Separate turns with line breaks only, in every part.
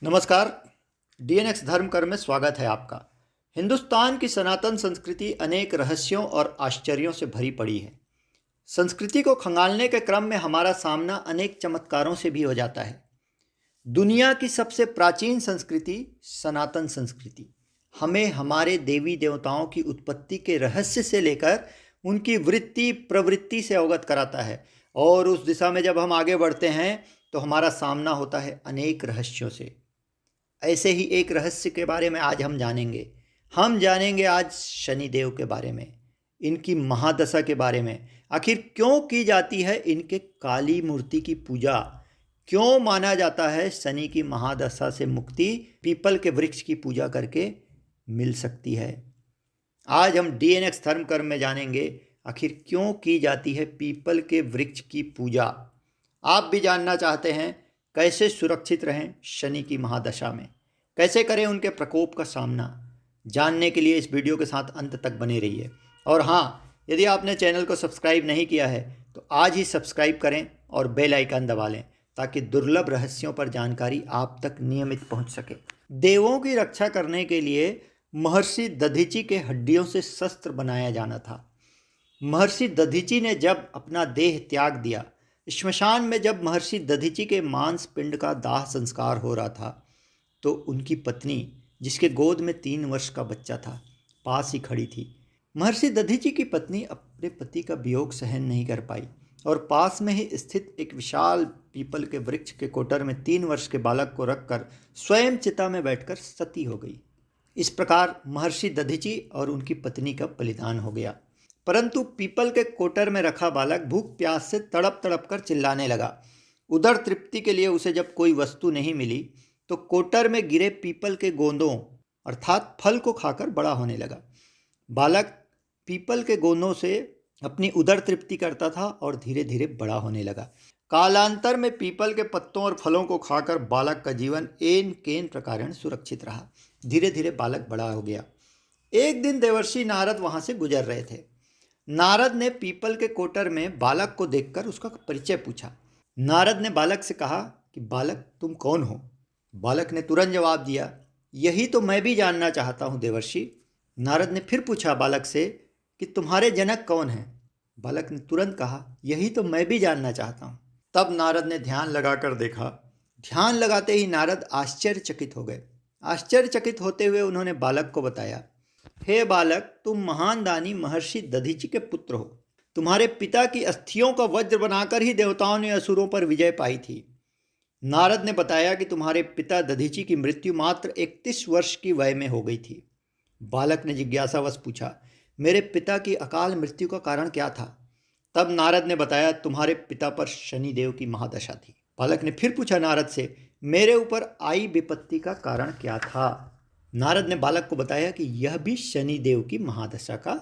नमस्कार। डीएनएक्स धर्म कर्म में स्वागत है आपका। हिंदुस्तान की सनातन संस्कृति अनेक रहस्यों और आश्चर्यों से भरी पड़ी है। संस्कृति को खंगालने के क्रम में हमारा सामना अनेक चमत्कारों से भी हो जाता है। दुनिया की सबसे प्राचीन संस्कृति सनातन संस्कृति हमें हमारे देवी देवताओं की उत्पत्ति के रहस्य से लेकर उनकी वृत्ति प्रवृत्ति से अवगत कराता है, और उस दिशा में जब हम आगे बढ़ते हैं तो हमारा सामना होता है अनेक रहस्यों से। ऐसे ही एक रहस्य के बारे में आज हम जानेंगे आज शनिदेव के बारे में, इनकी महादशा के बारे में। आखिर क्यों की जाती है इनके काली मूर्ति की पूजा? क्यों माना जाता है शनि की महादशा से मुक्ति पीपल के वृक्ष की पूजा करके मिल सकती है? आज हम डीएनएक्स धर्म कर्म में जानेंगे आखिर क्यों की जाती है पीपल के वृक्ष की पूजा। आप भी जानना चाहते हैं कैसे सुरक्षित रहें शनि की महादशा में, कैसे करें उनके प्रकोप का सामना? जानने के लिए इस वीडियो के साथ अंत तक बने रहिए। और हाँ, यदि आपने चैनल को सब्सक्राइब नहीं किया है तो आज ही सब्सक्राइब करें और बेल आइकन दबा लें ताकि दुर्लभ रहस्यों पर जानकारी आप तक नियमित पहुंच सके। देवों की रक्षा करने के लिए महर्षि दधीचि के हड्डियों से शस्त्र बनाया जाना था। महर्षि दधीचि ने जब अपना देह त्याग दिया, श्मशान में जब महर्षि दधीचि के मांस पिंड का दाह संस्कार हो रहा था, तो उनकी पत्नी, जिसके गोद में 3 वर्ष का बच्चा था, पास ही खड़ी थी। महर्षि दधीचि की पत्नी अपने पति का वियोग सहन नहीं कर पाई और पास में ही स्थित एक विशाल पीपल के वृक्ष के कोटर में 3 वर्ष के बालक को रखकर स्वयं चिता में बैठकर सती हो गई। इस प्रकार महर्षि दधीचि और उनकी पत्नी का बलिदान हो गया। परंतु पीपल के कोटर में रखा बालक भूख प्यास से तड़प तड़प कर चिल्लाने लगा। उदर तृप्ति के लिए उसे जब कोई वस्तु नहीं मिली तो कोटर में गिरे पीपल के गोंदों अर्थात फल को खाकर बड़ा होने लगा। बालक पीपल के गोंदों से अपनी उदर तृप्ति करता था और धीरे धीरे बड़ा होने लगा। कालांतर में पीपल के पत्तों और फलों को खाकर बालक का जीवन एन केन प्रकारेण सुरक्षित रहा। धीरे धीरे बालक बड़ा हो गया। एक दिन देवर्षि नारद वहां से गुजर रहे थे। नारद ने पीपल के कोटर में बालक को देखकर उसका परिचय पूछा। नारद ने बालक से कहा कि बालक, तुम कौन हो? बालक ने तुरंत जवाब दिया, यही तो मैं भी जानना चाहता हूँ देवर्षि। नारद ने फिर पूछा बालक से कि तुम्हारे जनक कौन हैं? बालक ने तुरंत कहा, यही तो मैं भी जानना चाहता हूँ। तब नारद ने ध्यान लगाकर देखा। ध्यान लगाते ही नारद आश्चर्यचकित हो गए। आश्चर्यचकित होते हुए उन्होंने बालक को बताया, हे बालक, तुम महान दानी महर्षि दधीचि के पुत्र हो। तुम्हारे पिता की अस्थियों का वज्र बनाकर ही देवताओं ने असुरों पर विजय पाई थी। नारद ने बताया कि तुम्हारे पिता दधीचि की मृत्यु मात्र 31 वर्ष की वय में हो गई थी। बालक ने जिज्ञासावश पूछा, मेरे पिता की अकाल मृत्यु का कारण क्या था? तब नारद ने बताया, तुम्हारे पिता पर शनिदेव की महादशा थी। बालक ने फिर पूछा नारद से, मेरे ऊपर आई विपत्ति का कारण क्या था? नारद ने बालक को बताया कि यह भी शनिदेव की महादशा का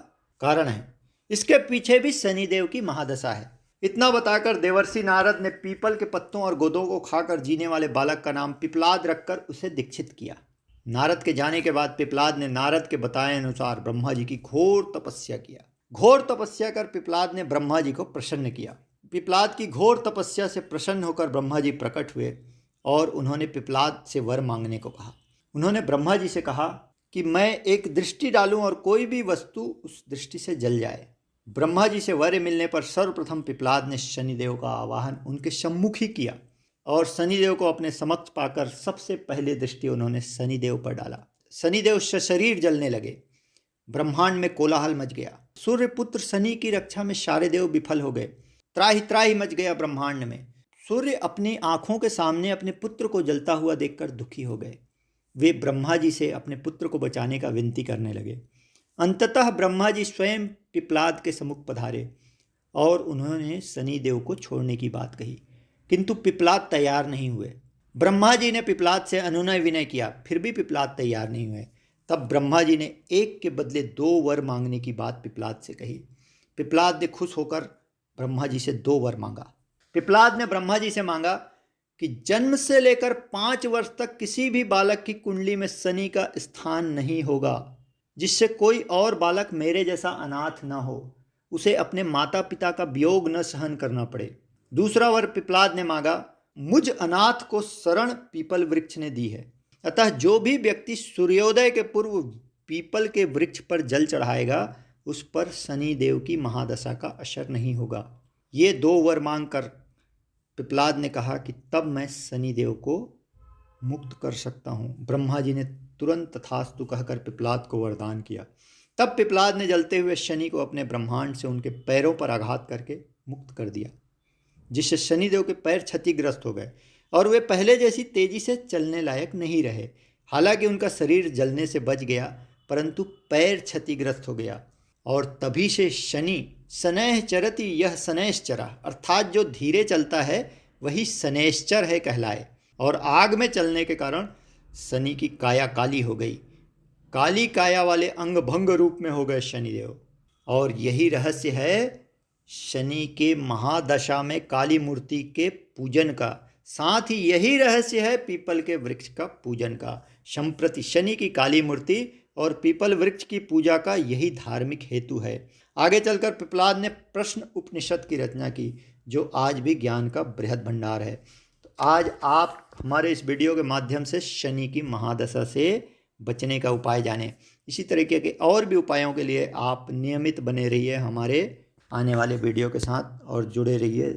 कारण है। इसके पीछे भी शनिदेव की महादशा है। इतना बताकर देवर्षि नारद ने पीपल के पत्तों और गोदों को खाकर जीने वाले बालक का नाम पिपलाद रखकर उसे दीक्षित किया। नारद के जाने के बाद पिपलाद ने नारद के बताए अनुसार ब्रह्मा जी की घोर तपस्या किया। घोर तपस्या कर पिपलाद ने ब्रह्मा जी को प्रसन्न किया। पिपलाद की घोर तपस्या से प्रसन्न होकर ब्रह्मा जी प्रकट हुए और उन्होंने पिपलाद से वर मांगने को कहा। उन्होंने ब्रह्मा जी से कहा कि मैं एक दृष्टि डालूं और कोई भी वस्तु उस दृष्टि से जल जाए। ब्रह्मा जी से वर मिलने पर सर्वप्रथम पिपलाद ने शनिदेव का आवाहन उनके सम्मुख ही किया और शनिदेव को अपने समक्ष पाकर सबसे पहले दृष्टि उन्होंने शनिदेव पर डाला। शनिदेव से शरीर जलने लगे। ब्रह्मांड में कोलाहल मच गया। सूर्यपुत्र शनि की रक्षा में सारे देव विफल हो गए। त्राहि त्राहि मच गया ब्रह्मांड में। सूर्य अपनी आंखों के सामने अपने पुत्र को जलता हुआ देखकर दुखी हो गए। वे ब्रह्मा जी से अपने पुत्र को बचाने का विनती करने लगे। अंततः ब्रह्मा जी स्वयं पिपलाद के सम्मुख पधारे और उन्होंने शनिदेव को छोड़ने की बात कही, किंतु पिपलाद तैयार नहीं हुए। ब्रह्मा जी ने पिपलाद से अनुनय विनय किया, फिर भी पिपलाद तैयार नहीं हुए। तब ब्रह्मा जी ने एक के बदले 2 वर मांगने की बात पिपलाद से कही। पिपलाद ने खुश होकर ब्रह्मा जी से 2 वर मांगा। पिपलाद ने ब्रह्मा जी से मांगा कि जन्म से लेकर 5 वर्ष तक किसी भी बालक की कुंडली में शनि का स्थान नहीं होगा, जिससे कोई और बालक मेरे जैसा अनाथ न हो, उसे अपने माता पिता का वियोग न सहन करना पड़े। दूसरा वर पिपलाद ने मांगा, मुझ अनाथ को शरण पीपल वृक्ष ने दी है। अतः जो भी व्यक्ति सूर्योदय के पूर्व पीपल के वृक्ष पर जल चढ़ाएगा उस पर शनि देव की महादशा का असर नहीं होगा। ये 2 वर मांग कर पिपलाद ने कहा कि तब मैं शनि देव को मुक्त कर सकता हूँ। ब्रह्मा जी ने तुरंत तथास्तु कहकर पिपलाद को वरदान किया। तब पिपलाद ने जलते हुए शनि को अपने ब्रह्मांड से उनके पैरों पर आघात करके मुक्त कर दिया, जिससे शनिदेव के पैर क्षतिग्रस्त हो गए और वे पहले जैसी तेजी से चलने लायक नहीं रहे। हालांकि उनका शरीर जलने से बच गया, परंतु पैर क्षतिग्रस्त हो गया। और तभी से शनि शनैः चरति यह शनैश्चरः, अर्थात जो धीरे चलता है वही शनैश्चर है कहलाए। और आग में चलने के कारण शनि की काया काली हो गई, काली काया वाले अंग भंग रूप में हो गए शनिदेव। और यही रहस्य है शनि के महादशा में काली मूर्ति के पूजन का, साथ ही यही रहस्य है पीपल के वृक्ष का पूजन का। संप्रति शनि की काली मूर्ति और पीपल वृक्ष की पूजा का यही धार्मिक हेतु है। आगे चलकर पिपलाद ने प्रश्न उपनिषद की रचना की, जो आज भी ज्ञान का बृहद भंडार है। तो आज आप हमारे इस वीडियो के माध्यम से शनि की महादशा से बचने का उपाय जानें। इसी तरीके के और भी उपायों के लिए आप नियमित बने रहिए हमारे आने वाले वीडियो के साथ और जुड़े रहिए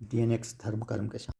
DNX धर्म कर्म के साथ।